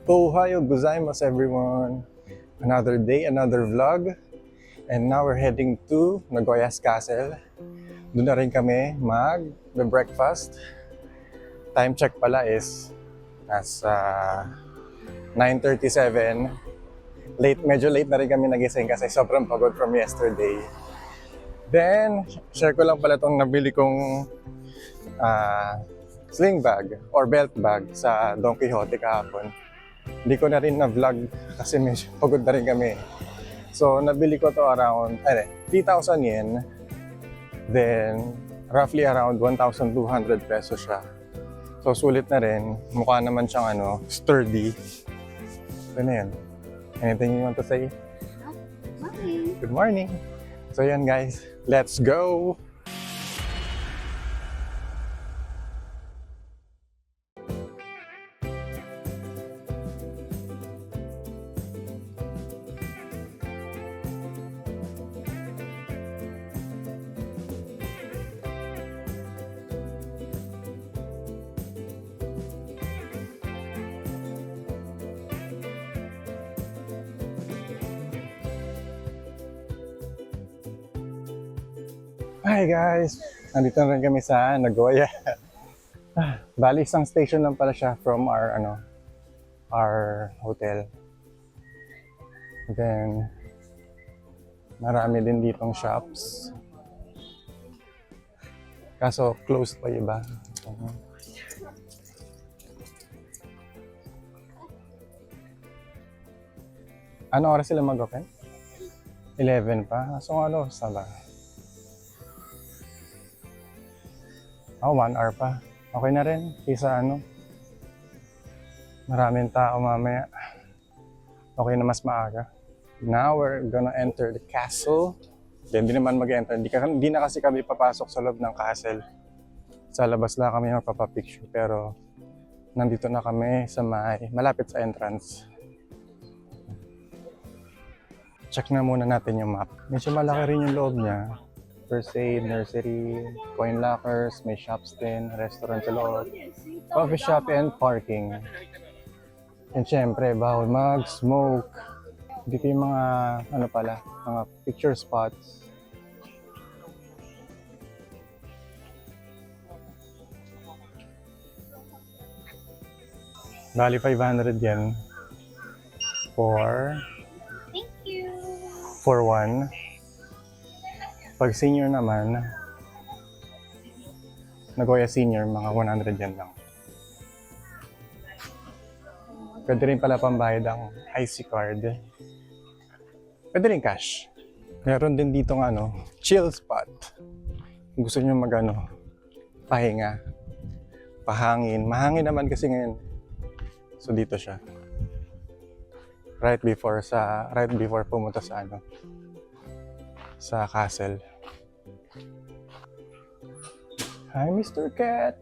Ohayo gozaimasu everyone! Another day, another vlog. And now we're heading to Nagoya's Castle. Doon na rin kami mag-breakfast. Time check pala is nasa 9:37. Medyo late na rin kami nagising kasi sobrang pagod from yesterday. Then, share ko lang pala itong nabili kong sling bag or belt bag sa Don Quixote kahapon. Hindi ko na rin na-vlog kasi medyo pagod na rin kami. So, nabili ko to around 3,000 yen. Then, roughly around 1,200 pesos siya. So, sulit na rin. Mukha naman siyang sturdy. So, na yun. Anything you want to say? Morning. Good morning. So, yan guys. Let's go! Hi guys! Nandito na rin kami sa Nagoya. Bali, isang station lang pala siya from our hotel. Then, marami din ditong shops. Kaso, closed pa iba. Ano oras sila mag-open? 11 pa? So, ano oras na ba? 1 hour pa. Okay na rin. Kaysa maraming tao mamaya. Okay na mas maaga. Now we're gonna enter the castle. Then, hindi naman mag-enter. Hindi na kasi kami papasok sa loob ng castle. Sa labas lang kami magpapapicture. Pero, nandito na kami sa malapit sa entrance. Check na muna natin yung map. Medyo malaki rin yung loob niya. First aid, nursery, coin lockers, may shops din, restaurant sa loob, coffee shop, and parking. And syempre, bawal mag-smoke. Dito yung mga, mga picture spots. Bali, 500 yen for Thank you. one. Pag senior naman, Nagoya Senior, mga 100 yen lang. Pwede rin pala pambayad ang IC card. Pwede rin cash. Meron din dito chill spot. Kung gusto nyo pahinga, pahangin. Mahangin naman kasi ngayon. So dito siya. Right before pumunta sa castle. Hi, Mr. Cat!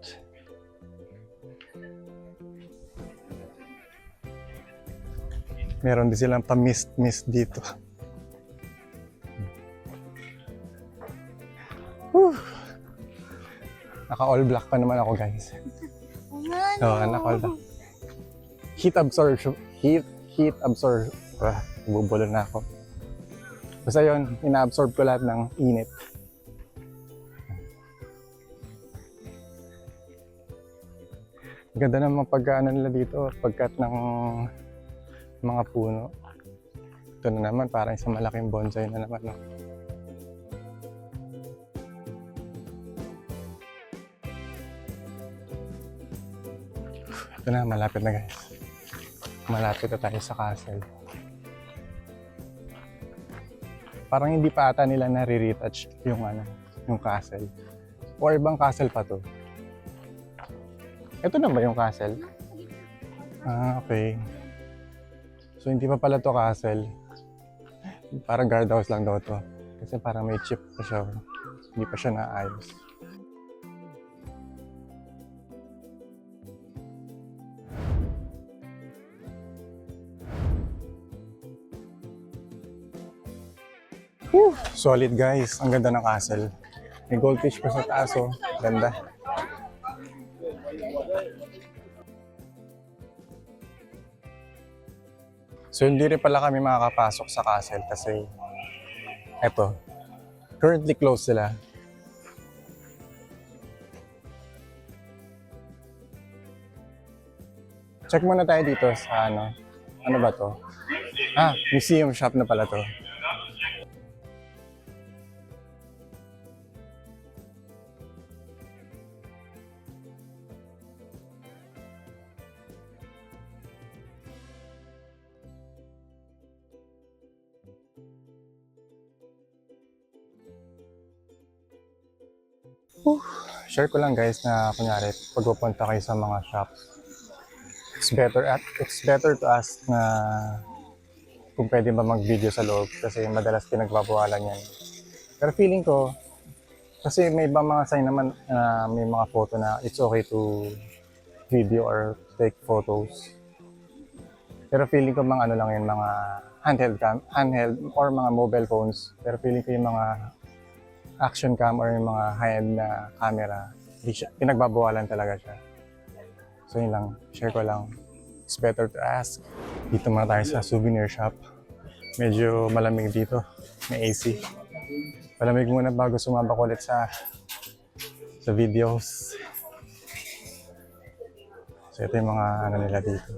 Meron din silang pa-mist dito. Whew. Naka-all black pa naman ako, guys. Naka-all black. Heat absorption. Bubulo na ako. Basta yun, ina-absorb ko lahat ng init. Ganda ng mga pagkaano nila dito, pagkat ng mga puno. Ito na naman, parang isang malaking bonsai na naman. No? Ito na, malapit na guys. Malapit na tayo sa castle. Parang hindi pa ata nila nare-retouch yung castle. Or ibang castle pa to. Ito na ba yung castle? Okay. So hindi pa pala to castle. Parang guardhouse lang daw to. Kasi parang may chip pa siya. Hindi pa siya naayos. Whew, solid guys. Ang ganda ng castle. May goldfish pa sa taas, oh. Ganda. So hindi rin pala kami makakapasok sa castle kasi eto, currently closed sila. Check muna tayo dito sa ano ba to? Museum shop na pala to. Share ko lang guys na kunyari pag pupunta kayo sa mga shops, it's better to ask na kung pwede ba mag-video sa loob kasi madalas pinagbabawalan yan. Pero feeling ko, kasi may ibang mga sign naman na may mga photo na it's okay to video or take photos. Pero feeling ko mga ano lang yun, mga handheld or mga mobile phones. Pero feeling ko yung mga action cam or yung mga high-end na camera, pinagbabawalan talaga siya. So yun lang, share ko lang. It's better to ask. Dito muna tayo sa souvenir shop. Medyo malamig dito, may AC. Malamig muna bago sumabak ulit sa videos. So ito yung mga ano nila dito.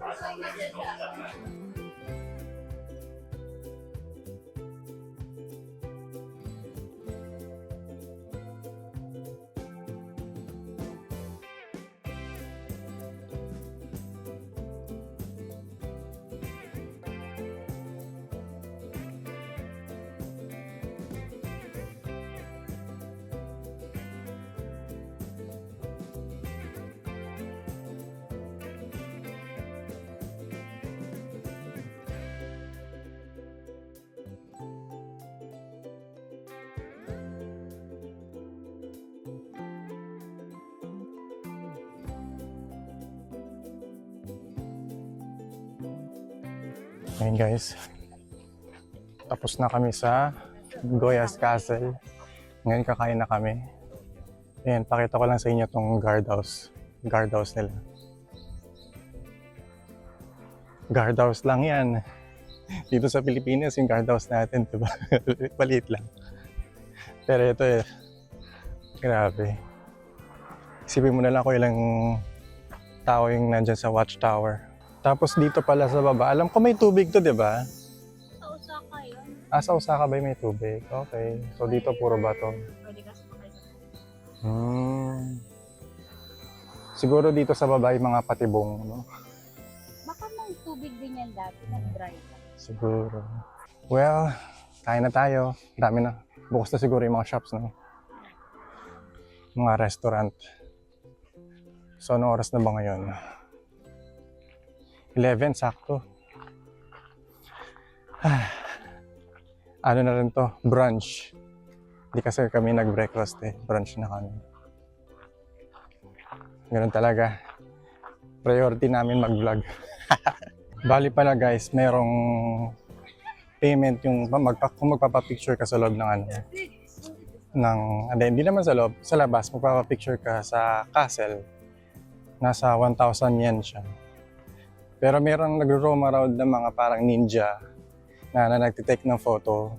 Ayun guys, tapos na kami sa Goya's Castle. Ngayon kakain na kami. Ayan, pakita ko lang sa inyo itong guardhouse nila. Guardhouse lang yan. Dito sa Pilipinas, yung guardhouse natin, diba? Palit lang. Pero ito grabe. Isipin mo na lang kung ilang tao yung nandyan sa watchtower. Tapos dito pala sa baba, alam ko may tubig to, di ba? Sa Osaka yun. Sa Osaka ba may tubig? Okay. So dito puro bato. Pwede ka sumakay sa Siguro dito sa baba yung mga patibong, no? Baka may tubig din yan dati, nag-dry pa. Siguro. Well, kain na tayo. Dami na. Bukas na siguro yung mga shops, no? Mga restaurant. So, anong oras na ba ngayon? 11, sakto. Ano na rin to? Brunch. Hindi kasi kami nag-breakfast Brunch na kami. Ganun talaga. Priority namin mag-vlog. Bali pala guys, merong payment yung kung magpapapicture ka sa loob ng hindi naman sa loob, sa labas, magpapapicture ka sa castle. Nasa 1,000 yen siya. Pero merong nagro-roam around ng mga parang ninja na nagtitake ng photo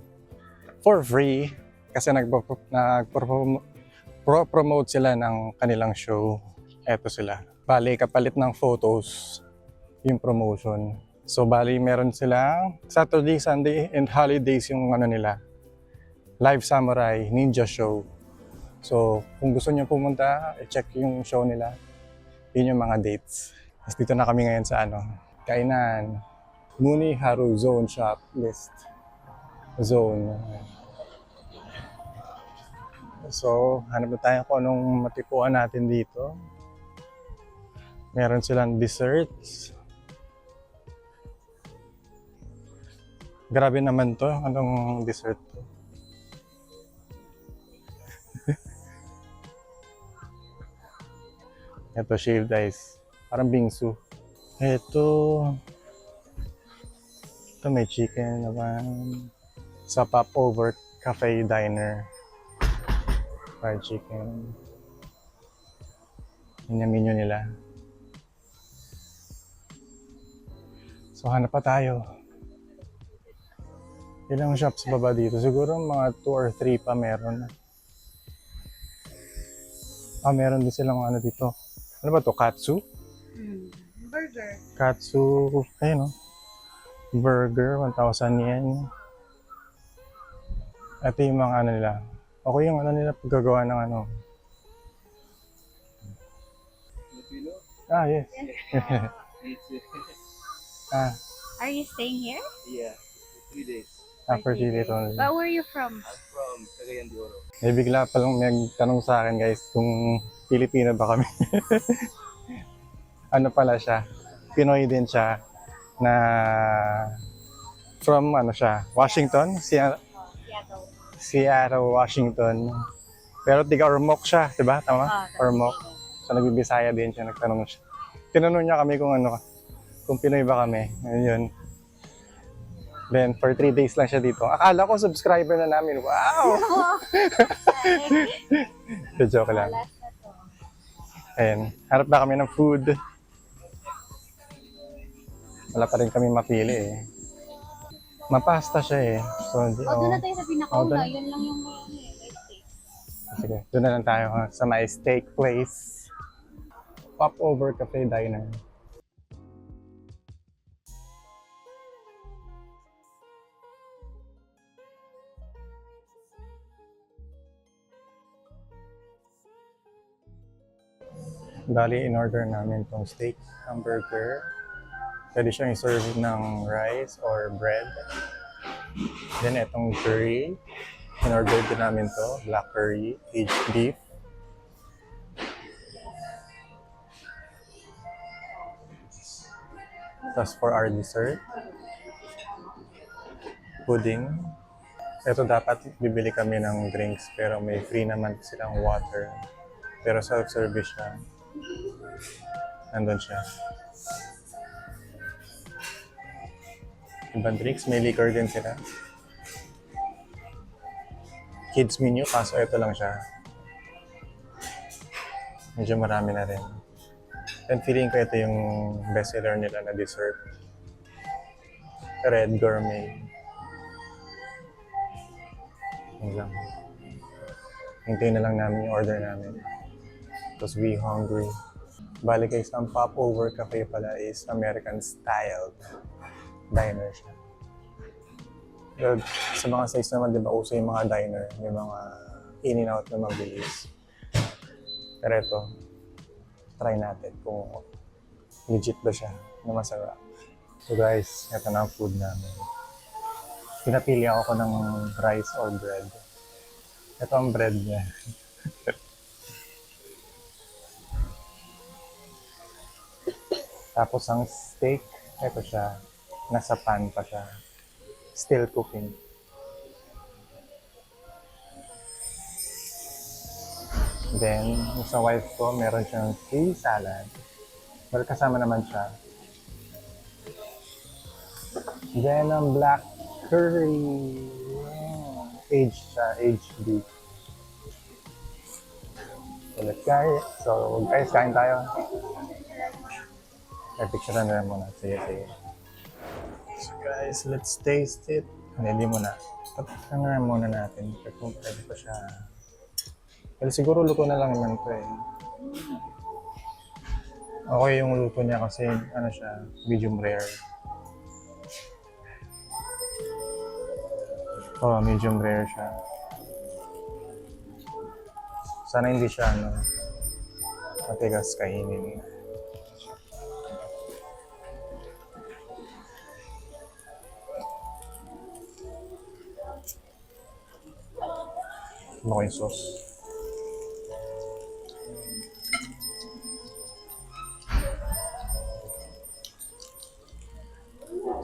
for free kasi nagpo-promote sila ng kanilang show. Eto sila. Bali, kapalit ng photos yung promotion. So, bali, meron sila Saturday, Sunday, and holidays yung nila. Live Samurai Ninja Show. So, kung gusto niyo pumunta, i-check yung show nila. Yun yung mga dates. Tapos dito na kami ngayon sa kainan. Muni Haru Zone Shop List. Zone. So, hanap na tayo kung anong matipuan natin dito. Meron silang desserts. Grabe naman to. Anong dessert to? Ito, shaved ice. Parang bingsu. Ito may chicken naman. Sa Popover Cafe Diner. Fried chicken. Yun yung menu nila. So hanap pa tayo. Ilang shops pa ba dito? Siguro mga 2 or 3 pa meron. Meron din silang ano dito. Ano ba to? Katsu? Burger. Katsu, ayun o. Burger, 1,000 yen. Ito yung mga ano nila. Ako yung ano nila paggagawa ng ano. Yes. Are you staying here? Yeah, 3 days. After 3 days only. But where are you from? I'm from Cagayan de Oro. May bigla palang may tanong sa akin guys kung Pilipino ba kami. Ano pala siya? Pinoy din siya na from ano siya? Washington? Seattle. Seattle, Washington. Pero tiga Ormoc siya, di ba? Tama? Ormoc. So nagbibisaya din siya, nagtanong siya. Tinanong niya kami kung ano, kung Pinoy ba kami. Ayun. Then for 3 days lang siya dito. Akala ko subscriber na namin. Wow! Joke lang. Last na to. Ayun. Harap na kami ng food. Wala pa rin kami mapili eh. Mapasta siya eh. So, Doon na tayo sa pinakauna. doon. Yun lang yung may steak. Sige, doon na lang tayo sa my steak place. Popover Cafe Diner. Bali, in-order namin tong steak hamburger. Pwede siyang i-serve ng rice or bread. Then, itong curry. In-order din namin to. Black curry, aged beef. Tapos for our dessert, pudding. Ito dapat bibili kami ng drinks pero may free naman silang water. Pero self-service siya. Nandun siya. Ibang drinks, may liquor din sila. Kids menu, kaso ito lang siya. Medyo marami na rin. And feeling ko ito yung bestseller nila na dessert. Red Gourmet. Yun lang. Hintayin na lang namin yung order namin. Because we hungry. Bali guys, ang Popover Cafe pala is American style diner siya. Pero sa mga size naman, di ba, uso yung mga diner, yung mga in and out na mabilis. Pero ito, try natin kung legit ba siya na masarap. So guys, ito na ang food namin. Pinapili ako ng rice or bread. Ito ang bread niya. Tapos ang steak, ito siya. Nasa pan pa siya. Still cooking. Then, sa wife ko, meron siyang free salad. Pero kasama naman siya. Then, ang black curry. Aged siya, aged beef. So, guys, kain tayo. May picture na rin muna. Sige, sige. So guys, let's taste it. Hindi muna. Tapos na muna natin. Kung pwede pa siya. Pero siguro luto na lang naman ito eh. Okay yung luto niya kasi ano siya, medium rare. Oh, medium rare siya. Sana hindi siya ano, matigas kainin. Ano ko yung sauce?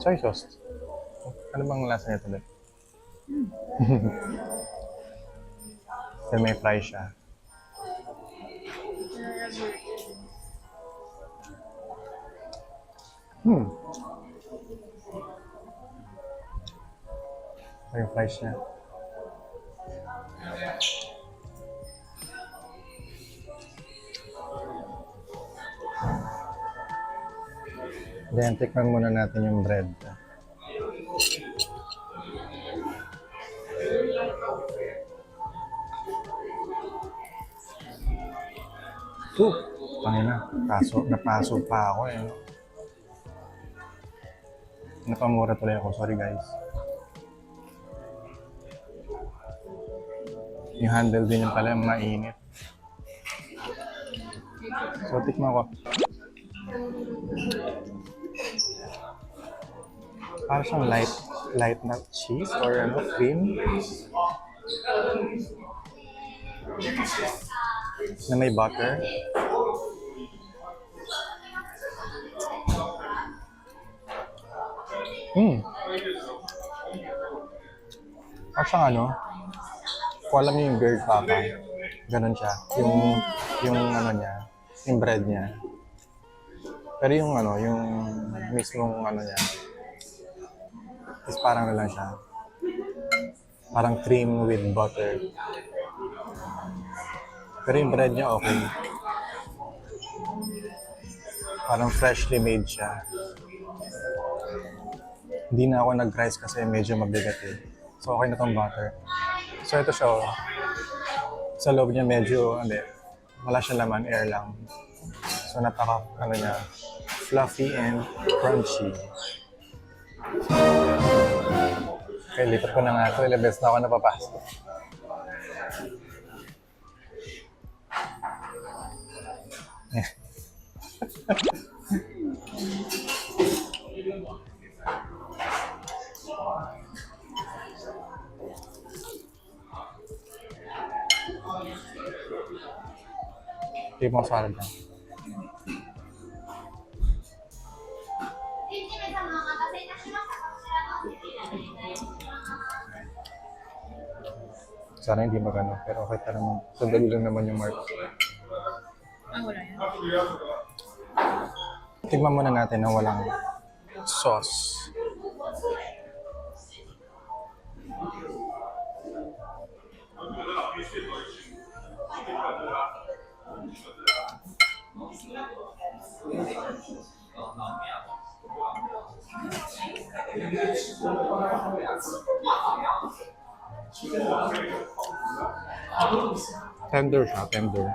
Soy sauce. Ano bang lasa nito doon? Then may fry siya. May fries niya. Then, tikman muna natin yung bread. Tangina. Napaso pa ako eh. Napamura tuloy ako. Sorry guys. Yung handle din yung pala mainit. So, tikman ko. Parang siyang light na cheese or ano, cream. Na may butter. Parang siyang ano, kung alam niyo yung bird papa, ganun siya. Yung ano niya, yung bread niya. Pero yung ano, yung mismong ano niya, is parang na lang siya. Parang cream with butter. Pero yung bread niya okay. Parang freshly made siya. Hindi na ako nag-rice kasi medyo mabigat eh. So okay na tong butter. So ito siya, oh. Sa loob niya medyo, wala siyang laman, air lang. So napaka, niya, fluffy and crunchy. Okay, lipat ko na nga ito. Ilang beses na ako napapasok. Tipo mo salad lang. Sana hindi magano, pero okay pa naman. Sandali lang naman yung mark. Wala yan. Tignan muna natin na walang sauce. Tender siya, tender.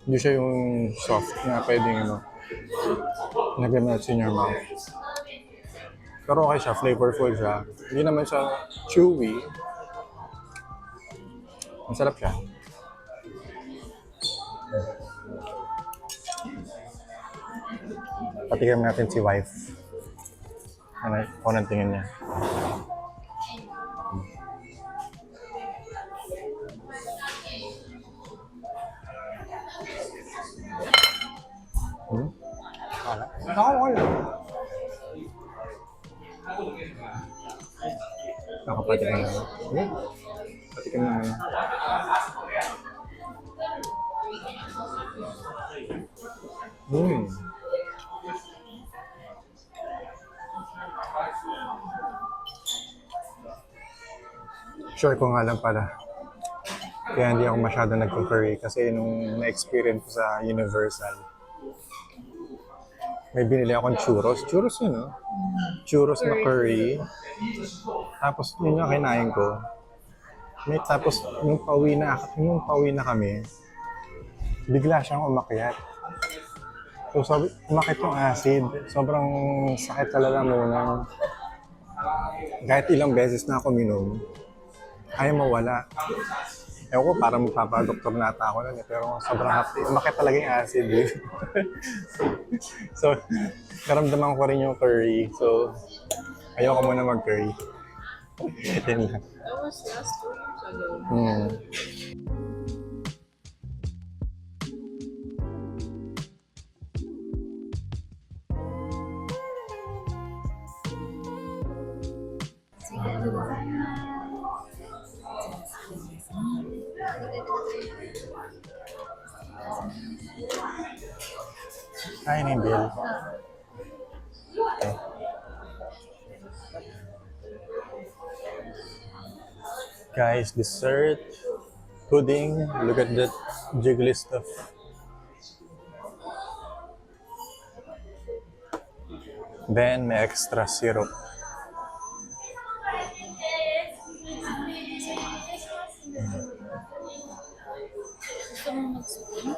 Hindi siya yung soft na pwedeng nag-melt in your mouth. Pero okay siya, flavorful siya. Hindi naman siya chewy. Masarap siya. Patikim natin si wife. Ano, kung anong tingin niya. Okay lang. Ako patikim na. Okay. Patikim na. Sure ko nga lang pala. Kaya hindi ako masyado nag-curry kasi nung na-experience ko sa Universal, may binili akong churros. Churros yun, no? Churros na curry. Tapos yun yung kinain ko. Tapos yung pauwi na kami, bigla siyang umakyat. So umakyat yung acid. Sobrang sakit talaga muna. Kahit ilang beses na ako minom, ayaw mawala. Ewan ko, parang magpapadoktor na ata ako nun eh. Pero sobrang happy. Umakit talaga yung acid eh. So, naramdaman ko rin yung curry. So, ayoko muna mag-curry. Yun lang. That was last 2 years ago. Kain yung bill. Okay. Guys, dessert, pudding. Look at that jiggly stuff. Then, may extra syrup. Gusto mo mag-spoon?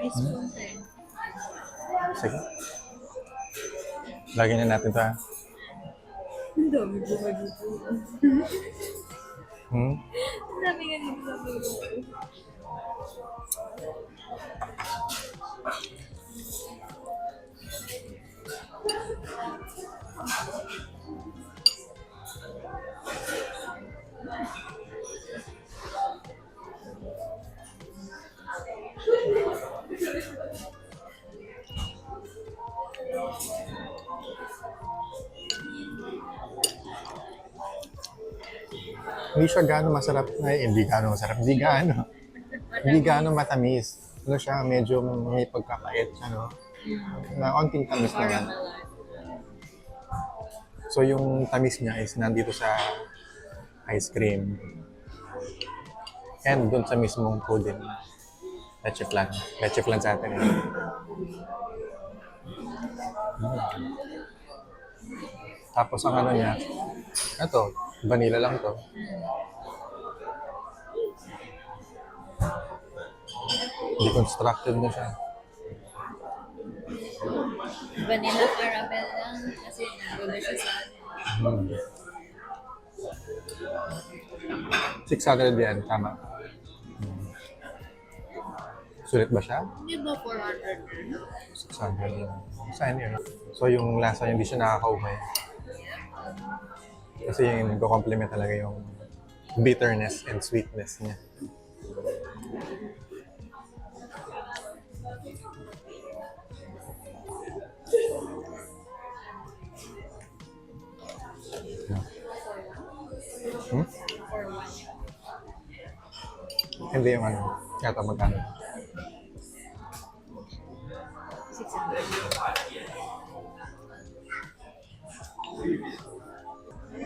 Ice cream din. Sige. Lagyan na natin ito ha. Ang dami ko magluto. Hmm? Ang dami nga dito sa magluto. Hindi siya gaano masarap. Ay, hindi gaano masarap. Hindi gaano matamis. Ano siya, medyo may pagkakait, ano? Na onting tamis na yan. So yung tamis niya is nandito sa ice cream. And dun sa mismong pudding. Leche flan. Leche flan sa atin. Tapos ang ano niya, ito, vanilla lang to. Deconstructed na siya. Vanilla caramel lang kasi nagulo siya sa Hmm. 600 yan, tama. Sulit ba siya? Hindi ba 400? 600 yan. Saan yun? So yung lasa niya, hindi siya nakakaumay. Kasi yung nagko-complement talaga yung bitterness and sweetness niya. Hmm? Hindi yung ano, yata magkano. 600.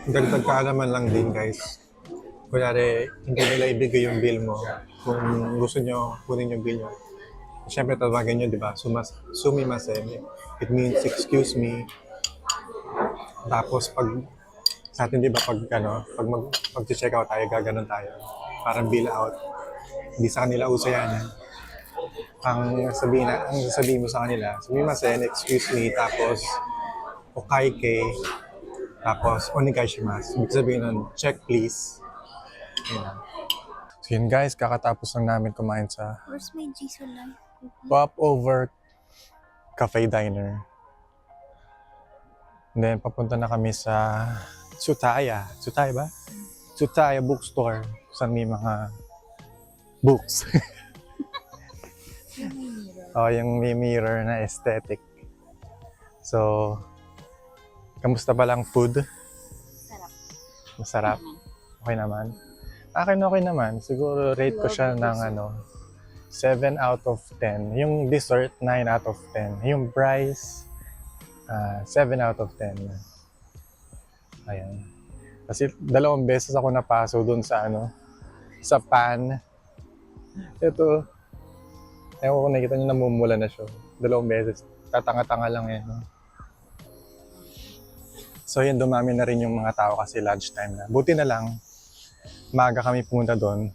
Dagdag kaalaman lang din guys. Kunyari, hindi nila ibigay yung bill mo. Kung gusto nyo, kunin yung bill nyo. Siyempre, tawagan nyo, di ba? Sumimasen. It means, excuse me. Tapos, pag, sa atin, di ba, pag-check out tayo, gaganon tayo. Parang bill out. Hindi sa kanila uso yan. Ang sabihin mo sa kanila, sumimasen, excuse me, tapos, okaike, tapos, onegaishimasu. Ibig sabihin nun, check please. Yun. So yun guys, kakatapos lang namin kumain sa Where's my Jisoo lang? Popover Cafe Diner. And then, papunta na kami sa Tsutaya. Tsutaya ba? Tsutaya Bookstore. Saan may mga books. Yung may mirror na aesthetic. So, kamusta ba lang food? Sarap. Masarap. Okay naman. Akin okay naman. Siguro rate ko siya ng 7 out of 10. Yung dessert, 9 out of 10. Yung price, 7 out of 10. Ayan. Kasi 2 beses ako napaso dun sa sa pan. Ito, ewan ko nakita nyo namumula na siya. 2 beses. Tatanga-tanga lang yan. So yun, dumami na rin yung mga tao kasi lunchtime na. Buti na lang, maaga kami pumunta doon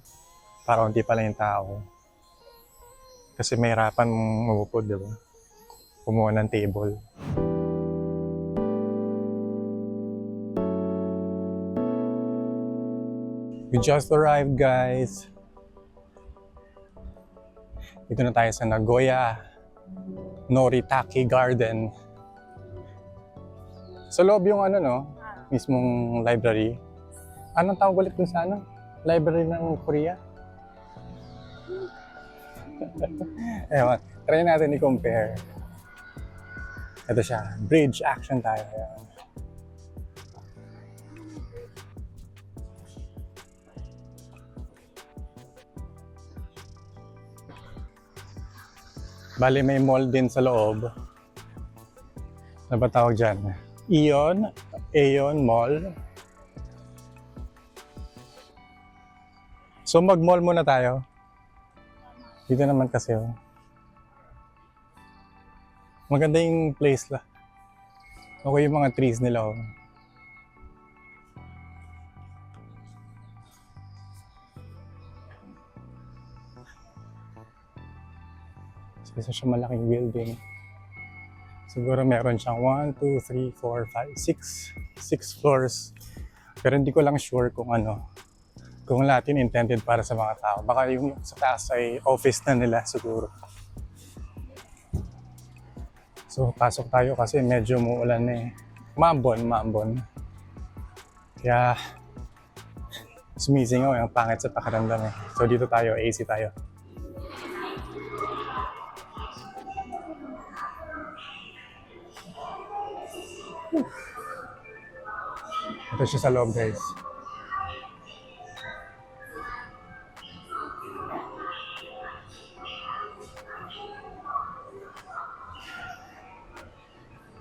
para unti pa lang yung tao. Kasi may hirapan mong mamupod, di ba? Kumuha ng table. We just arrived, guys. Dito na tayo sa Nagoya Noritake Garden. Sa loob yung mismong library. Anong tawag ulit dun sa library ng Korea? Ewan, try natin i-compare. Ito siya, bridge action tayo. Ayan. Bali may mall din sa loob. Ano ba tawag dyan? Aeon Mall. So mag-mall muna tayo. Dito naman kasi maganda yung place la. Okay yung mga trees nila . Isa siya malaking building. Siguro meron siyang 1, 2, 3, 4, 5, 6 floors. Pero hindi ko lang sure kung kung lahat yun intended para sa mga tao. Baka yung sa taas ay office na nila siguro. So, pasok tayo kasi medyo muulan na eh. Maambon. Kaya, sumisingaw yung pangit sa pakiramdam eh. So, dito tayo, AC tayo. Ito siya sa loob, guys.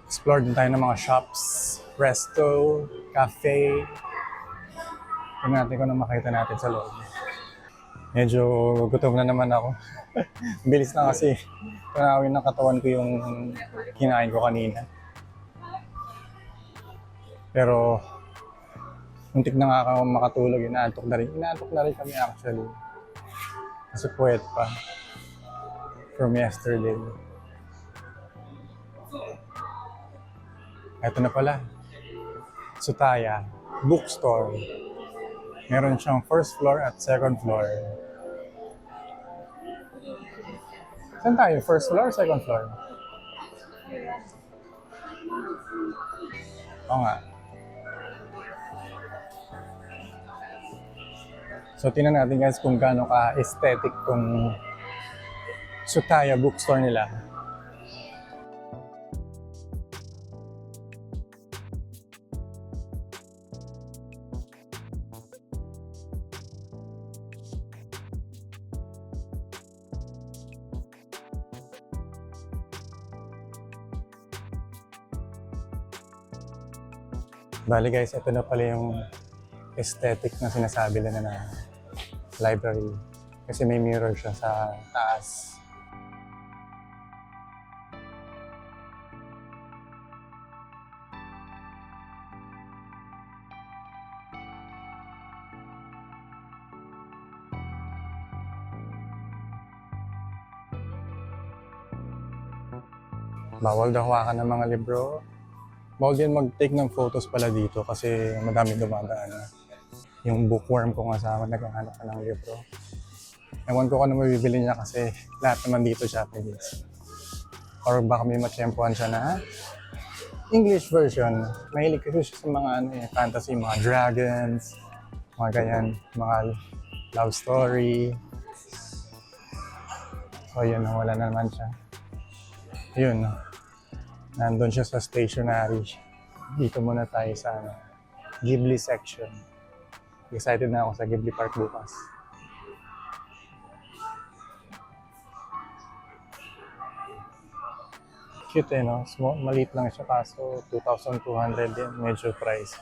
Explore din tayo ng mga shops, resto, cafe. Tingnan natin kung ano makita natin sa loob. Medyo gutom na naman ako. Bilis na kasi tanawin ng katawan ko yung kinain ko kanina. Pero muntik na nga ako makatulog, inaantok na rin. Inaantok na rin kami actually. Kasi puwet pa. From yesterday. Ito na pala. Tsutaya Bookstore. Meron siyang first floor at second floor. Saan tayo? First floor or second floor? Oo nga. So, tingnan natin guys kung gaano ka-aesthetic tong Tsutaya Bookstore nila. Bali guys, ito na pala yung aesthetic na sinasabi nila na library. Kasi may mirror siya sa taas. Bawal daw hawakan ng mga libro. Bawal din mag-take ng photos pala dito kasi madami dumadaan. Yung bookworm ko nga sa naghahanap ka ng libro. Ewan ko kung ano mabibili niya kasi lahat naman dito Japanese. Or baka may matsyempohan siya na English version. Mahilig kasi siya sa mga fantasy, mga dragons, mga ganyan, mga love story. So yun, wala na naman siya. Yun, nandun siya sa stationery. Dito muna tayo sa Ghibli section. Excited na ako sa Ghibli Park bukas. Cute no? Small, maliit lang siya kaso 2,200 din. Medyo price.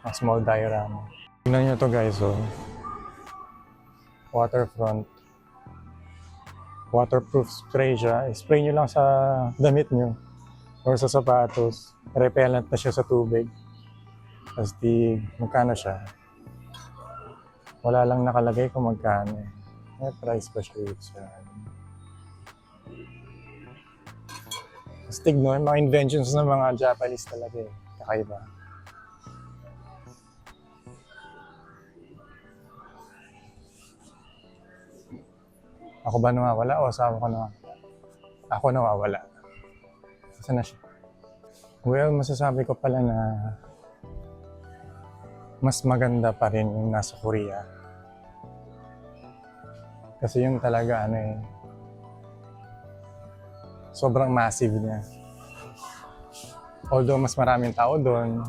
A small diorama. Tingnan nyo to guys Waterfront. Waterproof spray siya. Spray nyo lang sa damit nyo or sa sapatos. Repellent na siya sa tubig. Tapos magkano siya? Wala lang nakalagay kung magkano. May price pa siya. Astig no? Yung mga inventions ng mga Japanese talaga eh. Kakaiba. Ako ba nawawala o asawa ko nawawala? Ako nawawala. Saan na siya? Well, masasabi ko pala na mas maganda pa rin yung nasa Korea. Kasi yung talaga sobrang massive niya. Although mas maraming tao doon,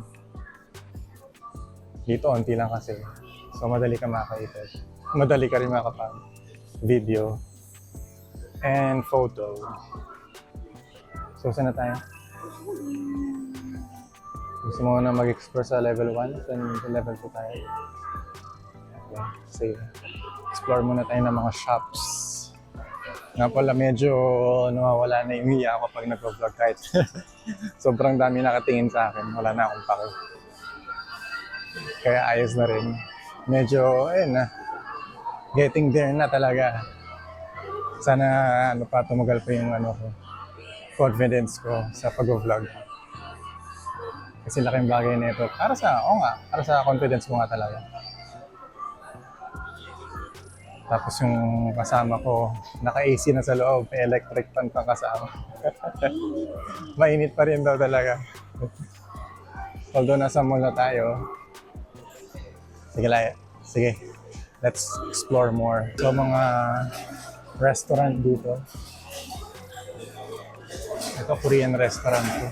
dito onti lang kasi. So madali ka makakaitot. Madali ka rin makapag video and photo. So saan na tayo? Gusto mo na mag-explore sa level 1 then level 2 tayo. Okay, kasi explore muna tayo ng mga shops. Nga pala medyo nawawala na yung hiya ako pag nag-vlog kahit sobrang dami nakatingin sa akin. Wala na akong pake. Kaya ayos na rin. Medyo, getting there na talaga. Sana ano pa, tumagal pa yung ano ko, confidence ko sa pag-vlog. Kasi laking bagay na ito. Para sa confidence ko nga talaga. Tapos yung kasama ko, naka-AC na sa loob, may electric fan pang kasama. Mainit pa rin daw talaga. Although nasa mall na tayo. Sige, Laya. Sige. Let's explore more. So, mga restaurant dito. Ito, Korean restaurant to.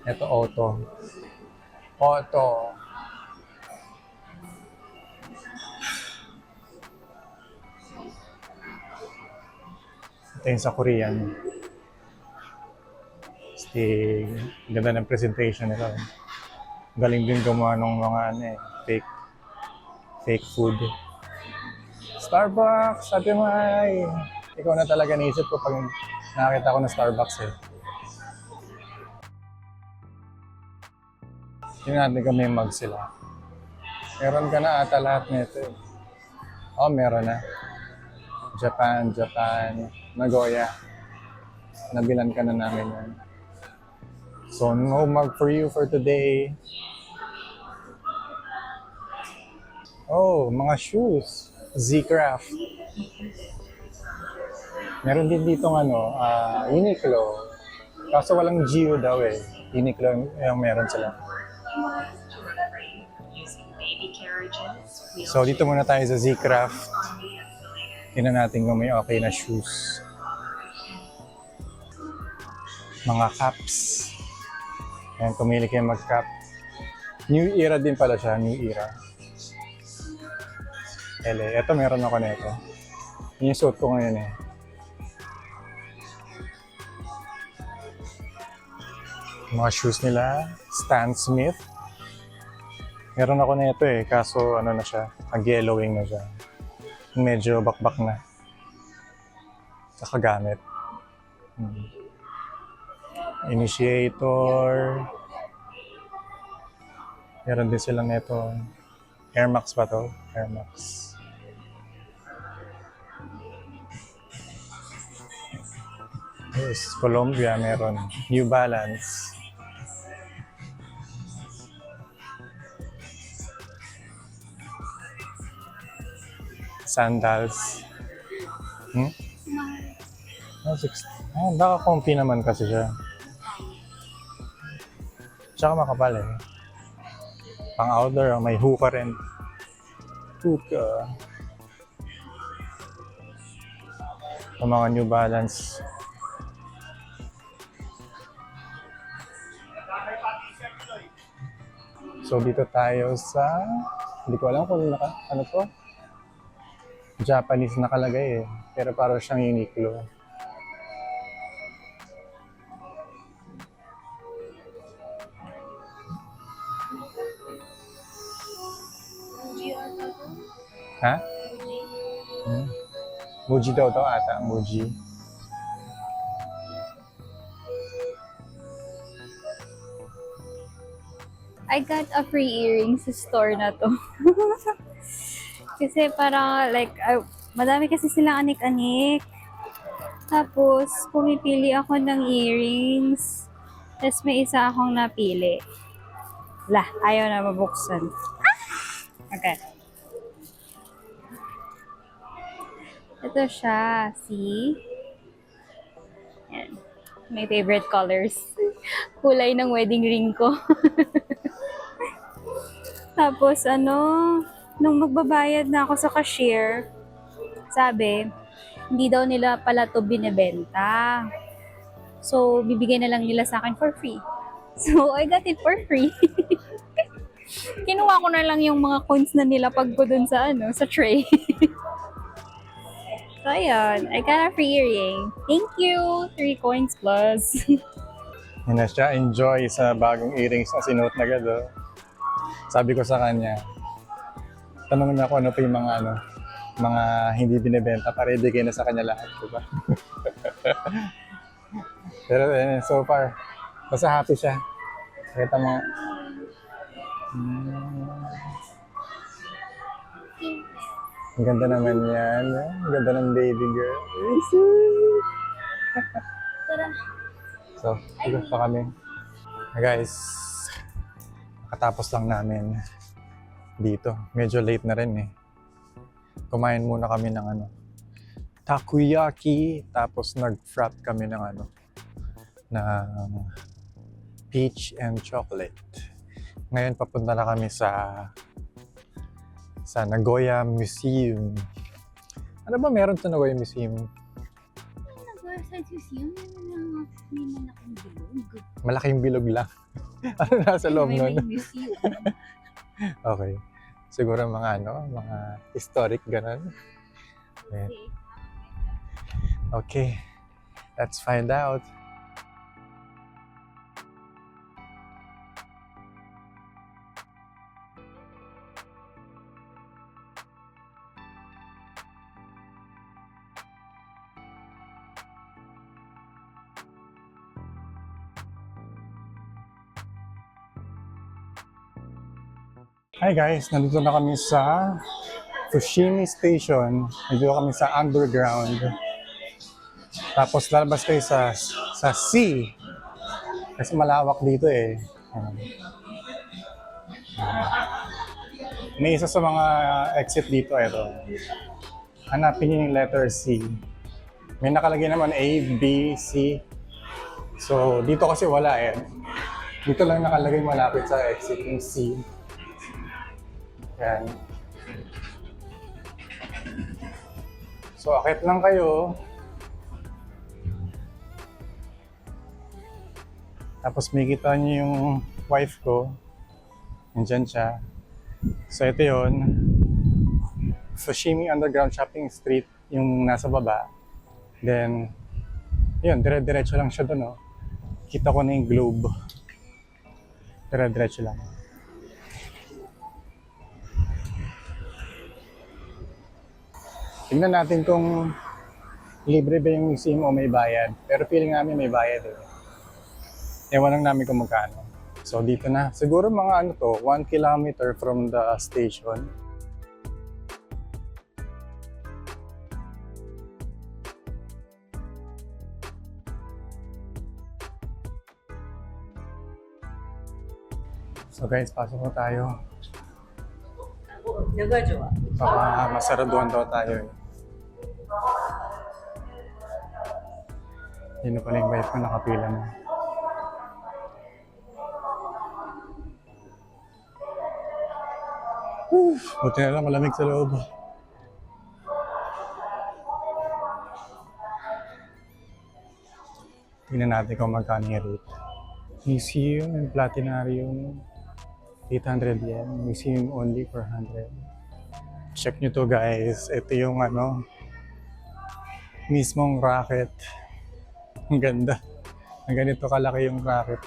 Ito, Otto. Otto. Ito yung sa Korean. Ganda ng presentation nila. Galing din gumawa ng mga fake food. Starbucks, Ate Mai! Ikaw na talaga naisip ko pag nakakita ko ng Starbucks eh. Tingnan natin kung may mug sila. Meron ka na ata lahat nito eh. Oh, meron na. Japan, Nagoya. Nabilan ka na namin yan. So, no mug for you for today. Oh, mga shoes. Z-Craft. Meron din dito Uniqlo. Kaso walang Gio daw eh. Uniqlo yung meron sila. So, dito muna tayo sa Z-Craft. Tingnan natin kung may okay na shoes. Mga caps. Ayan, pumili kayo mag-cap. New Era din pala siya, New Era. Eto meron ako na ito. Yung suit ko ngayon eh. Mga shoes nila, Stan Smith. Meron ako na ito eh, kaso ano na siya, nag-yellowing na siya. Medyo bakbak na. Kakagamit. Initiator. Meron din silang ito. Air Max ba to? Air Max. Yes, Columbia meron. New Balance. Sandals. Baka comfy naman kasi siya. Tsaka makapal eh. Pang outdoor, may hookah rin. Hookah. Ang mga New Balance. So dito tayo sa, hindi ko alam kung ano to. Japanese nakalagay eh. Pero parang siyang Uniqlo. Ha? Muji daw ata. Muji. I got a free earring sa store na to. Kasi parang madami kasi silang anik-anik. Tapos, pumipili ako ng earrings. Tapos may isa akong napili. Ayaw na mabuksan. Okay. Ito siya. See? Yan. My favorite colors. Kulay ng wedding ring ko. Tapos nung magbabayad na ako sa cashier, sabi, hindi daw nila pala to binibenta. So, bibigay na lang nila sa akin for free. So, I got it for free. Kinuha ko na lang yung mga coins na nilapag ko dun sa sa tray. So, ayun. I got a free earring. Thank you! 3 coins plus. Yan na siya. Enjoy sa bagong earrings na sinuot na agad. Oh. Sabi ko sa kanya, tanong niya ako ano pa yung mga hindi binibenta para ibigay na sa kanya lahat. Diba? Pero so far, basta happy siya. Kita mo, Ang ganda naman yan. Ang ganda ng baby girl. Ay, sweet. So, ikot pa kami. Hey guys, katapos lang namin dito. Medyo late na rin eh. Kumain muna kami ng takoyaki. Tapos nag-frap kami ng ng peach and chocolate. Ngayon papunta na kami sa Nagoya Museum. Ano ba meron sa Nagoya Museum? Nagoya Science Museum, may malaking bilog. Malaking bilog lang. Ano nasa loob nun? May museum. Okay. Siguro mga mga historic ganun. Yeah. Okay. Let's find out. Hi guys, nandito na kami sa Fushimi Station. Nandito kami sa underground. Tapos lalabas kayo sa sea. Kasi malawak dito eh. May isa sa mga exit dito, ito. Hanapin niyo yung letter C. May nakalagay naman A, B, C. So dito kasi wala eh. Dito lang nakalagay malapit sa exit yung C. Yan. So, akit lang kayo. Tapos makikita niyo yung wife ko. Nandyan siya. So, ito yun. Fushimi Underground Shopping Street, yung nasa baba. Then, yun, dire-diretso lang siya doon, oh. Kita ko na yung globe. Dire-diretso lang. Tingnan natin kung libre ba yung museum o may bayad. Pero feeling namin may bayad eh. Ewan lang namin kung magkano. So dito na. Siguro mga 1 kilometer from the station. So guys, pasok na tayo. Baka masaraduhan daw tayo eh. Yun na pala yung wife ko, nakapila na. Buti na lang malamig sa loob. Tingnan natin kung magkano yung rate. Museum and Platinarium, 800 yen. Museum only 400. Check nyo to guys. Ito yung mismong racket. Ang ganda. Ang ganito kalaki yung racket.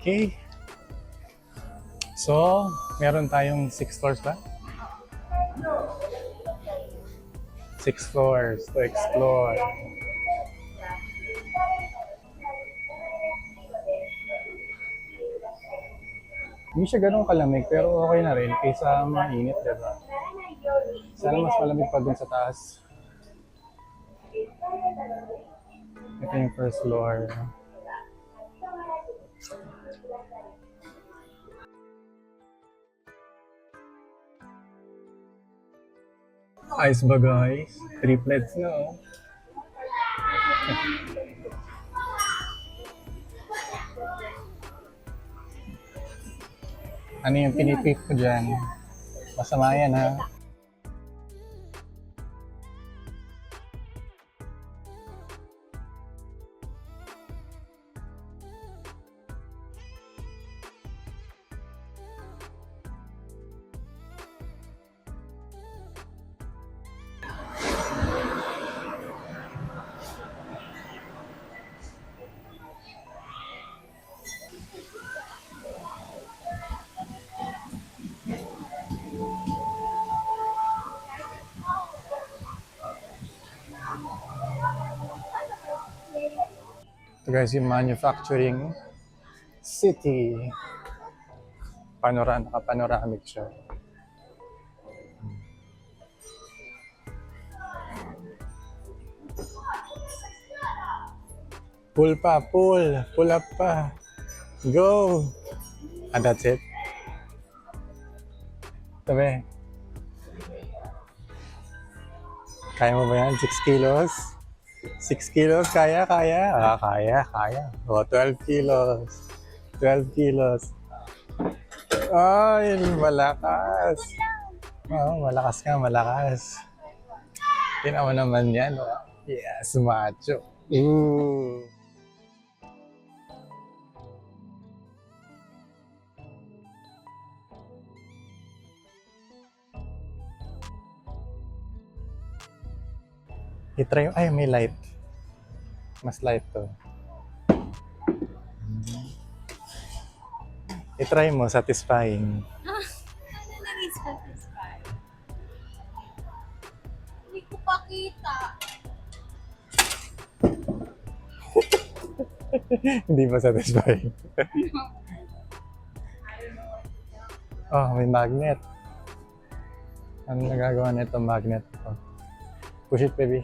Okay. So, meron tayong 6 floors ba? 6 floors to explore. Hindi siya ganun kalamig pero okay na rin kaysa mainit, diba? Sana mas malamig pa dun sa taas. Ito yung first floor. Ayos ba guys? Triplets na oh. Ano yung pinipik ko dyan? Masama yan ha. Ito guys yung manufacturing city. Panoramic siya. Pull pa, pull. Pull up pa. Go! And that's it. Tabi. Kaya mo ba yan? 6 kilos? 6 kilos? Kaya? Kaya. O, 12 kilos. 12 kilos. Ay, malakas. Oo, malakas. Tingnan mo naman yan. Oh. Yes, macho. Ooh. I-try, ay may light. Mas light to. I-try mo, satisfying. Ano naging satisfied? Hindi ko pa kita. Hindi ba satisfying? Oh, may magnet. Ano nagagawa nito magnet? Oh. Push it, baby.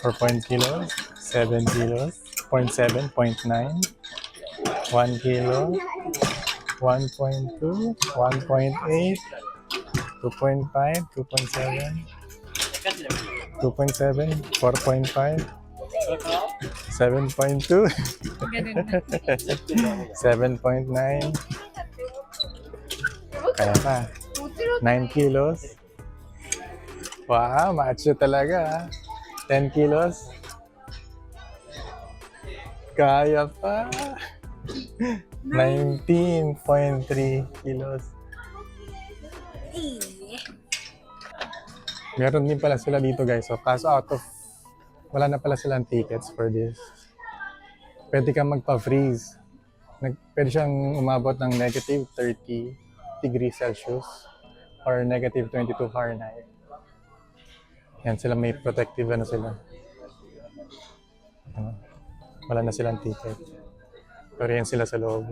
For 0.7 kilos, 7 kilos, 0.7, 0.9, 1 kilo, 1.2, 1.8, 2.5, 2.7, 2.7, 4.5, 7.2, 7.9, kaya pa, 9 kilos. Wow, macho talaga. 10 kilos. Kaya pa. 19.3 kilos. Meron din pala sila dito guys. So, kaso wala na pala silang tickets for this. Pwede kang magpa-freeze. Pwede siyang umabot ng negative 30 degrees Celsius or negative 22 Fahrenheit. Yan sila, may protective ano sila. Wala na silang ticket. Pero yan sila sa loob.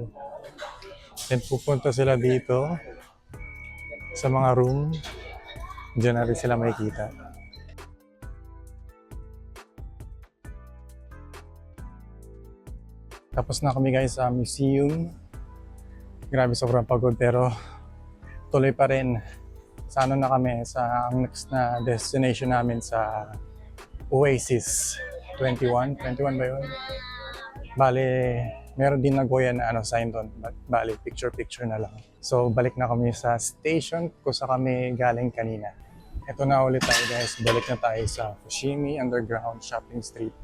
Then pupunta sila dito sa mga room. Diyan na rin sila makikita. Tapos na kami guys sa museum. Grabe, sobrang pagod pero tuloy pa rin. Sa ano na kami, sa ang next na destination namin sa Oasis 21 ba yun? Bale, meron din Nagoya na sign doon. Bale, picture na lang. So, balik na kami sa station kung sa kami galing kanina. Ito na ulit tayo guys. Balik na tayo sa Fushimi Underground Shopping Street.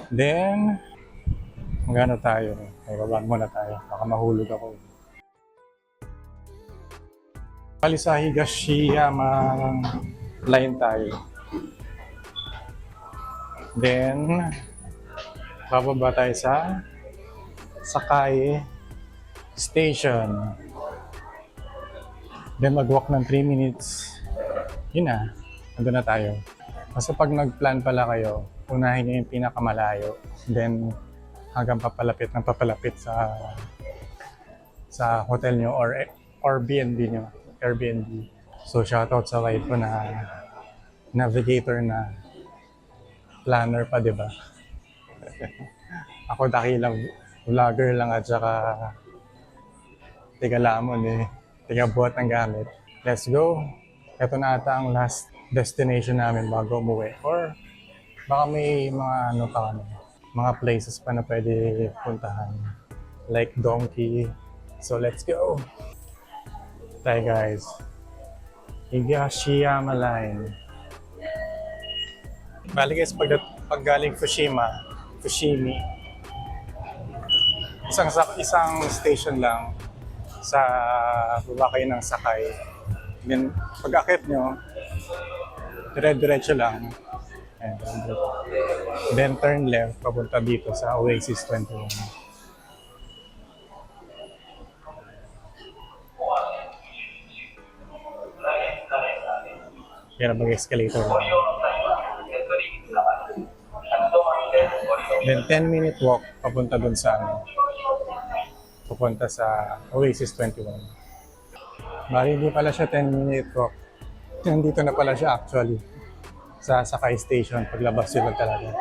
Then, magano tayo? Ay, baba muna tayo. Baka mahulog ako. Bali sa Higashiyama line tayo. Then, bababa tayo sa Sakai Station. Then, mag-walk ng 3 minutes. Yun na. Nandun na tayo. Kasi pag nag-plan pala kayo, unahin nyo yung pinakamalayo. Then, hanggang papalapit sa hotel nyo or B&B nyo. Airbnb. So, shoutout sa wife ko na navigator na planner pa, di ba? Ako dakilang vlogger lang at saka tiga lamon tiga buhat ng gamit. Let's go! Ito na ata ang last destination namin bago umuwi. Or baka may mga mga places pa na pwede puntahan. Like Donkey. So let's go! Tayo guys. Higashiyama Line. Bali guys, pag galing Fushimi, Isang station lang sa baba kayo ng sakay. Then, pag akit nyo, dire-diretso lang. Ayan, then turn left, papunta dito sa Oasis 21. Kaya mag-escalator lang. Then 10-minute walk papunta dun sa papunta sa Oasis 21. Bali hindi pala siya 10-minute walk. Nandito na pala siya actually sa Sakay Station paglabas sila talaga.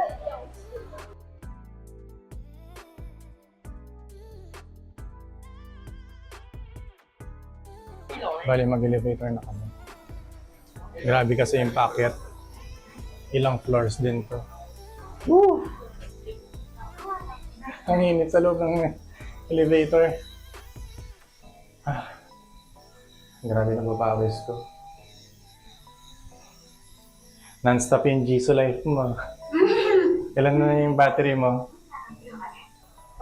Bali mag-elevator na kami. Grabe kasi yung packet. Ilang floors din to. Woo! Ang init sa loob ng elevator. Grabe na babawis ko. Non-stop yung Jisoo life mo. Kailan na yung battery mo?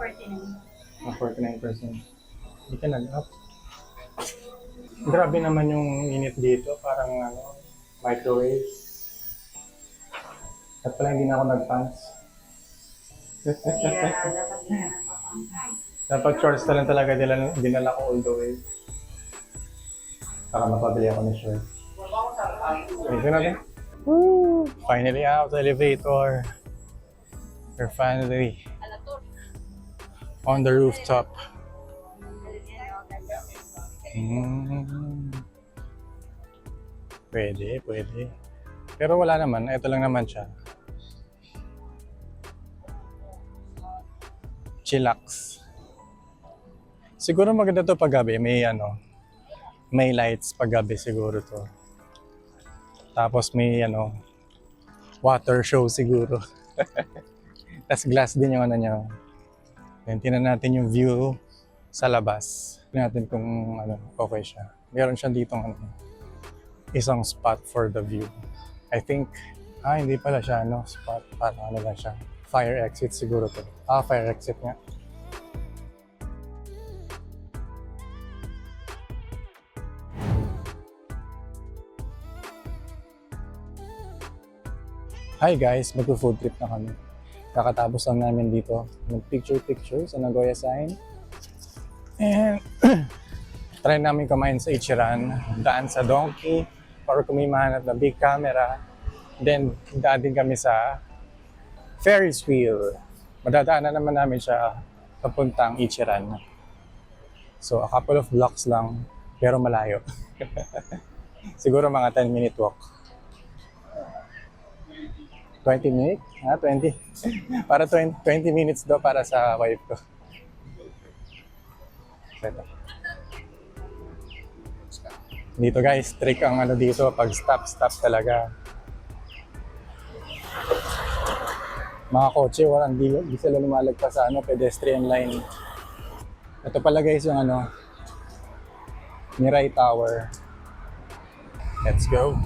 49. 49%. Hindi ka nag-up. Grabe naman yung init dito. Parang microwave. At pala hindi na ako nag-pants. Dapat shorts na lang talaga dinala ko all the way. Para mapabili ako ng short. Ito natin. Woo! Finally out the elevator. We're finally on the rooftop. Pwede. Pero wala naman. Ito lang naman siya. Chillax. Siguro maganda to paggabi. May lights paggabi siguro to. Tapos may water show siguro. Tapos glass din yung niya. Then tingnan natin yung view sa labas. Tingnan natin kung okay siya. Meron siya ditong isang spot for the view. I think, hindi pala siya spot. Parang lang siya. Fire exit siguro to. Fire exit nga. Hi guys, magpo-food trip na kami. Kakatapos lang namin dito mag-picture sa Nagoya sign. And try namin kumain sa Ichiran, daan sa Donkey, or kung may mahanap na big camera. Then daan din kami sa Ferris wheel. Madadaanan naman namin siya papuntang Ichiran. So a couple of blocks lang, pero malayo. Siguro mga 10-minute walk. 20 minutes? 20. Para 20 minutes daw para sa wife ko. Dito guys, trick ang dito, pag stop talaga. Mga kotse, hindi sila lumalagpas sa pedestrian line. Ito pala guys yung Mirai Tower. Let's go.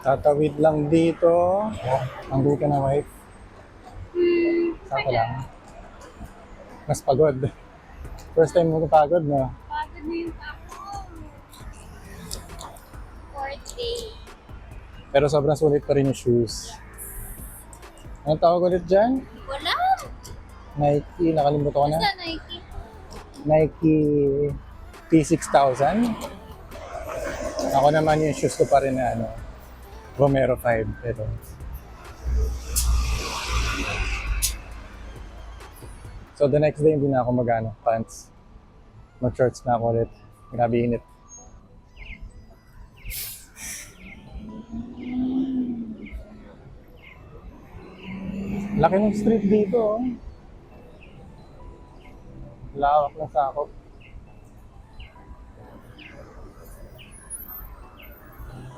Tatawid lang dito. Ang ka na wife. Saka lang. Mas pagod. First time mo pagod, no? Pagod na yung ako. 4th day. Pero sobrang sulit pa rin yung shoes. Anong tawag ulit dyan? Wala. Nike, nakalimutan ko na. Basta Nike. Nike P6000. Ako naman yung shoes ko pa rin na Vomero 5. Ito. So the next day hindi na ako pants. Mag-shorts na ako ulit. Grabe init. Laki ng street dito, oh. Lawak na sakop.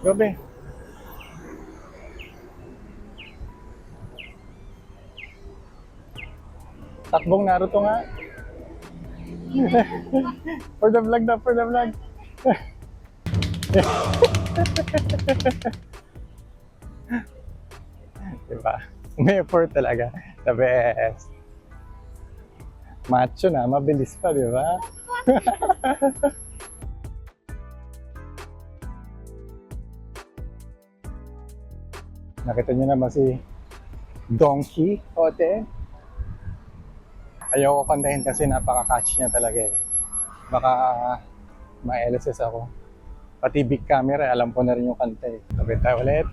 Gabi. Takbong Naruto nga. For the vlog na, for the vlog. Diba? May effort talaga. The best. Macho na, mabilis pa, di ba? Nakita niyo na ba si Don Quixote? Ayaw ko kantahin kasi napaka-catchy niya talaga eh. Baka ma-LSS ako. Pati big camera, alam ko na rin yung kanta eh. Sabi tayo ulit.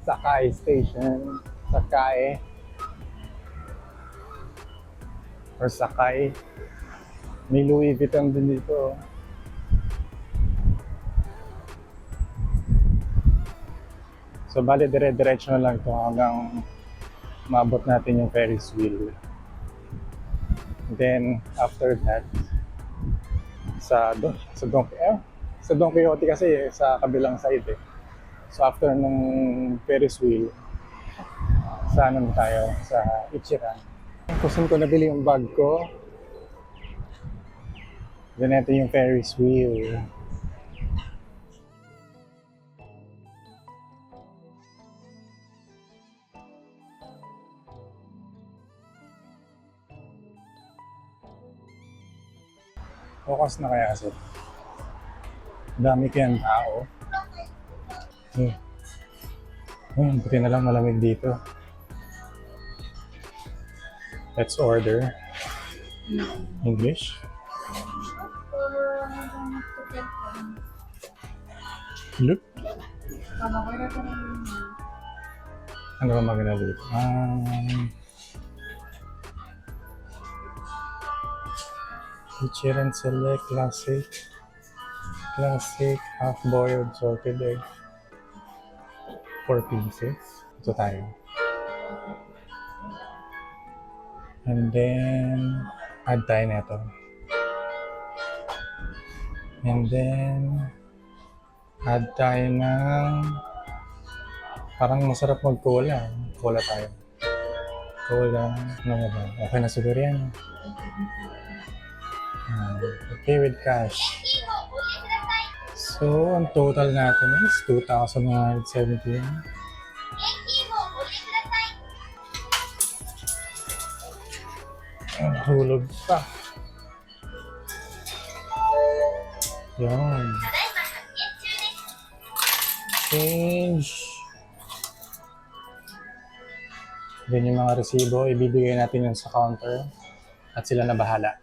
Sakay Station. Sakay. Or Sakay. May Louis Vuitton din dito. So, bali dire-diretso na lang ito hanggang maabot natin yung Ferris wheel. Then, after that, sa Don Quixote kasi sa kabilang side eh. So, after nung Ferris wheel, sa ano tayo? Sa Ichiran. Kung saan ko nabili yung bag ko, then ito yung Ferris wheel. Focus na kaya kasi. Dami kayang tao. Buti na lang malamig dito. Let's order. English. Look. Ano ba maganda dito? Ichiran Select Classic. Classic half-boiled salted egg. 4 pieces. Ito tayo. And then, add tayo na ito. And then, add tayo ng parang masarap mag-cola. Cola tayo. Cola. Ano ba? Okay na siguro yan. Okay with cash. So, ang total natin is 2,170 yen. Ang hulog pa. Yan. Change. Then yung mga resibo, ibibigay natin yun sa counter at sila na bahala.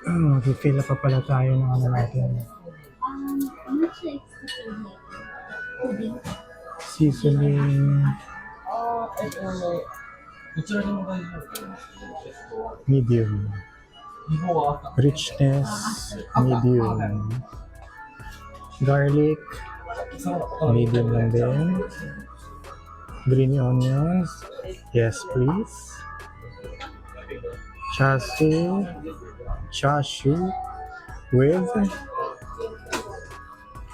Mag-fill up pa pala tayo ng ano natin. Seasoning. Medium. Richness. Medium. Garlic. Medium lang din. Green onions. Yes, please. Chashu with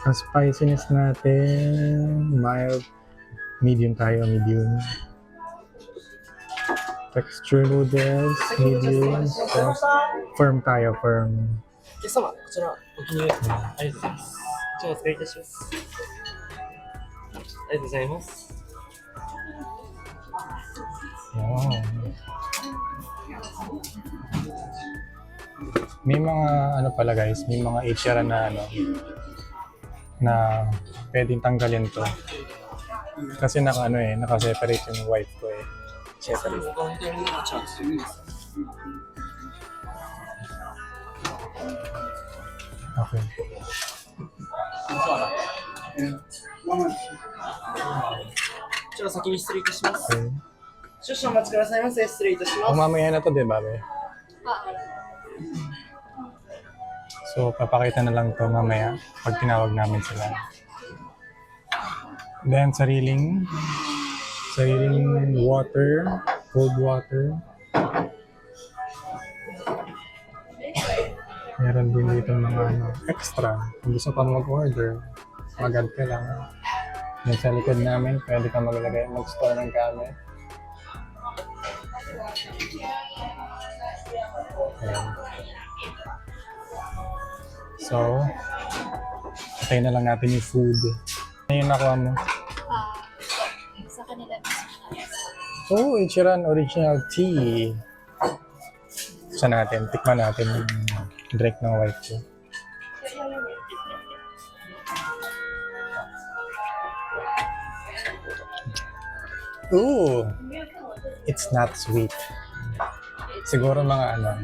ang spiciness natin mild, medium tayo, medium. Texture noodles, medium. Firm tayo, firm. お客様、こちらお気に入りありがとうございます。じゃあお使いいたします。ありがとうございます。Yan. May mga ano pala guys, may mga itsura na ano na pwedeng tanggalin to. Kasi naka-separate yung wife ko eh. Separate. Okay. じゃあ先に失礼いたします。 Okay. 少々お待ちくださいませ。失礼いたします。 Mamaya na to, di ba, be? So, papakita na lang to mamaya pag tinawag namin sila. Then, sariling water, cold water. Meron din dito mga extra. Kung gusto pa mag-order, mag-add ka lang. Yung sa likod namin, pwede ka mag-store ng gamit. Ayan. So, patay na lang natin yung food. Ano yung nakuha mo? Sa kanila. Oh, Ichiran Original Tea. Sa natin, tikman natin yung drink ng wife ko. Ooh, it's not sweet. Siguro mga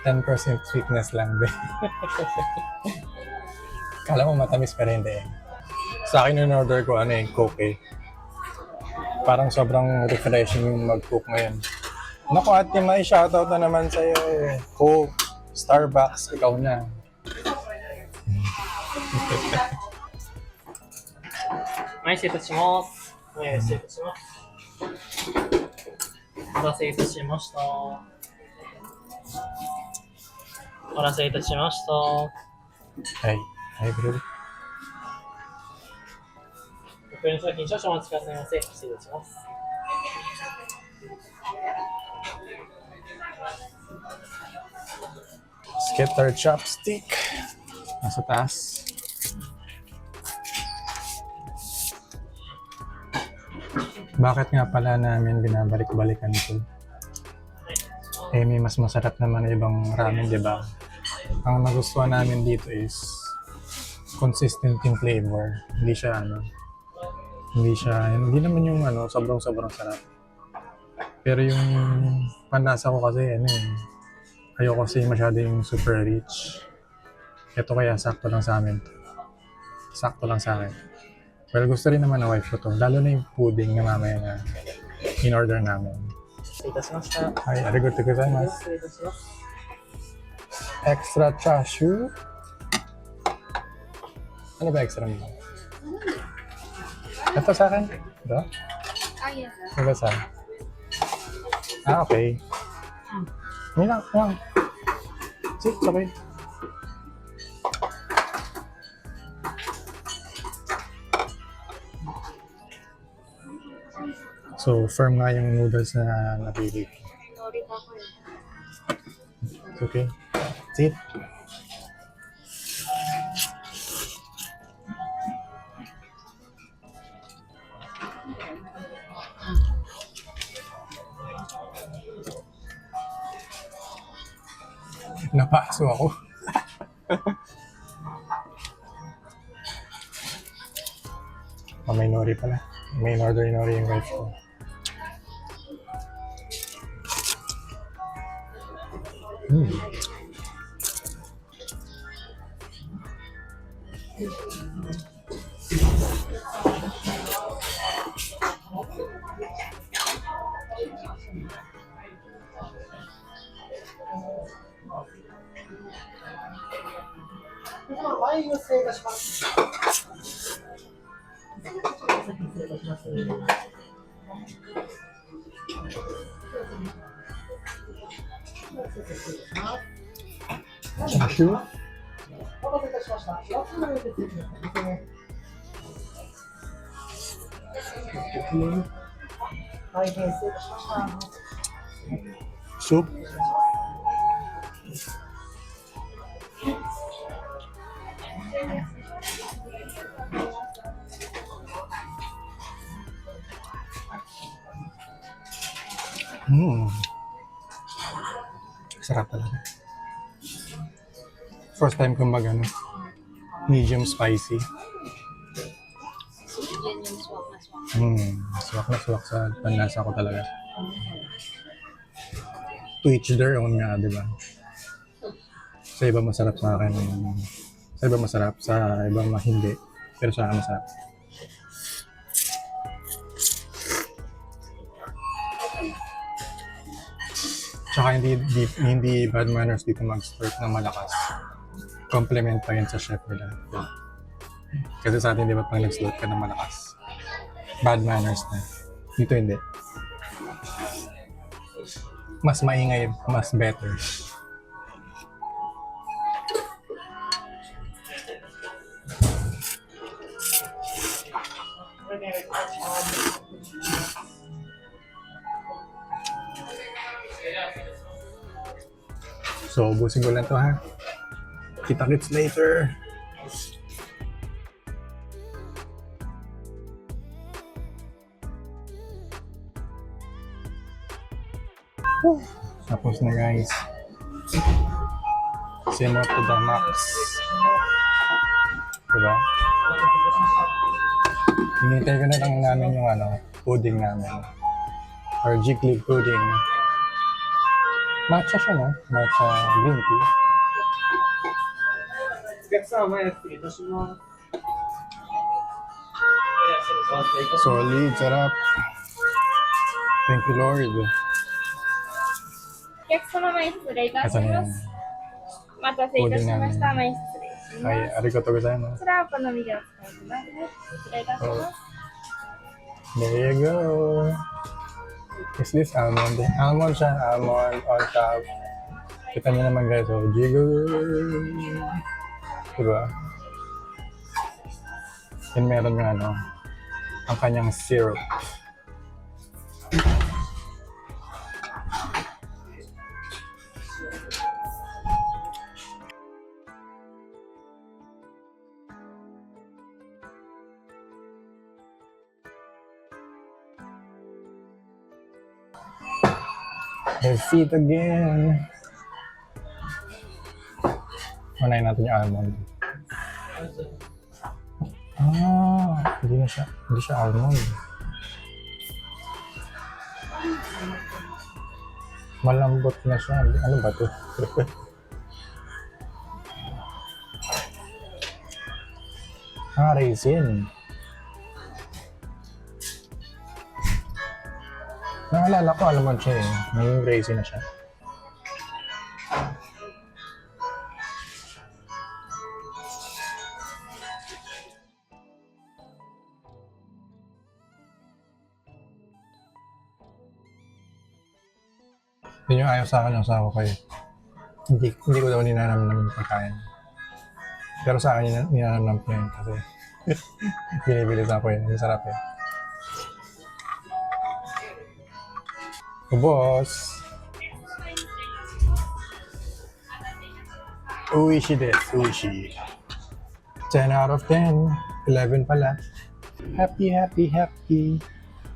10% sweetness lang. Kala mo matamis pero hindi. Sa akin yung order ko Coke eh. Parang sobrang refreshing yung mag-cook ngayon. Naku ate, may shoutout na naman sa'yo eh. Coke, Starbucks, ikaw na. はい、失礼いたします。失礼いたします。お待たせいたしました。お待たせいたしました。はいブルー。ご購入商品少々お待ちくださいませ。失礼いたします。Let's get our chopstick. Nasa taas. Bakit nga pala namin binabalik-balikan ito? Eh, may mas masarap naman na ibang ramen, di ba? Ang nagustuhan namin dito is consistent yung flavor. Hindi naman yung sobrang sarap. Pero yung panlasa ko kasi, ayoko kasi masyado yung super rich. Ito kaya sakto lang sa amin. Sakto lang sa akin. Well, gusto rin naman ng wife ko to. Lalo na yung pudding na mamaya na in-order namin. 失礼いたしました。はい、ありがとうございます。失礼いたします。 Extra chashu. Ano ba extra mo? Ito sa akin? Ito? Yes. Ito sa akin? Okay. Hindi lang. Sige, sabay. So, firm nga yung noodles na napili ko. Sorry pa ako eh. It's okay. Sit. Napaso ako. May nori pala. May in-order nori yung wife ko. Chashu? お待たせいたしました。4つの上ですね。はい、失礼いたしました。 Soup? Sarap talaga. First time kong medium spicy. Yan yung swak na swak. Swak na swak sa panlasa ko talaga. To each their own nga, di ba? Sa iba masarap sa akin. Sa iba masarap, sa iba hindi. Pero sa akin masarap. Tsaka hindi bad manners dito mag-slurp ng malakas. Compliment pa yun sa chef nila. Kasi sa atin, di ba, pag nag-slurp ka ng malakas, bad manners na. Dito hindi. Mas maingay, mas better. So, ubusin ko lang to ha. Kita-kits later. Tapos na guys. Simmer to the max. Diba? Hinintay ko na lang namin yung pudding namin. Or jiggly pudding. Matcha siya, no? Matcha green tea. お客様前失礼いたします。Solid, sarap. Thank you, Lord. お客様前失礼いたし Asa ま na yan? す。お待たせいたしました。前失礼します。 Ay, arigatou gozaimasu. こちらお好みでお使いください。失礼いたします。 There you go. Is this almond? Almond siya, almond on top. Kita niyo naman guys, oh, jiggle. Diba? Then meron yung ang kanyang syrup. Let's eat again. Unahin natin yung almond. Hindi siya almond. Malambot na siya. Ano ba to? Raisin. Naalala ko, almond siya eh. May raisin na siya. Hindi nyo ayaw sa akin yung asawa ko eh. Hindi ko daw ninanamnam yung pagkain. Pero sa akin, ninanamnam ko yun kasi binibilis ako yun. Ang sarap eh. Boss! Uishi desu, uishi. 10 out of 10. 11 pala. Happy, happy, happy.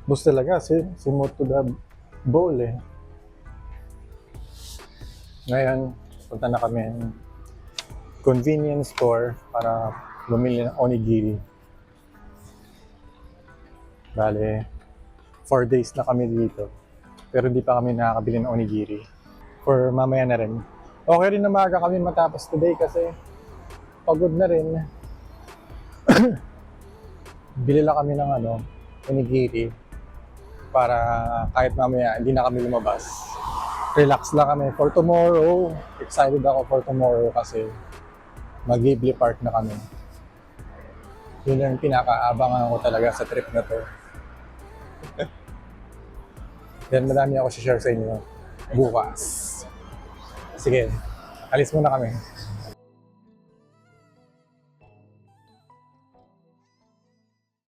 Boss talaga, si Moto the bowl eh. Ngayon, punta na kami ng convenience store para bumili ng onigiri. Bale, 4 days na kami dito. Pero hindi pa kami nakakabili ng onigiri. For mamaya na rin. Okay rin na maaga kami matapos today kasi pagod na rin. Bili lang kami ng onigiri para kahit mamaya hindi na kami lumabas. Relax lang kami for tomorrow. Excited ako for tomorrow kasi mag-Ghibli Park na kami. Yun yung pinaka-abangan ko talaga sa trip na to. Then madami ako share sa inyo bukas. Sige, alis muna kami.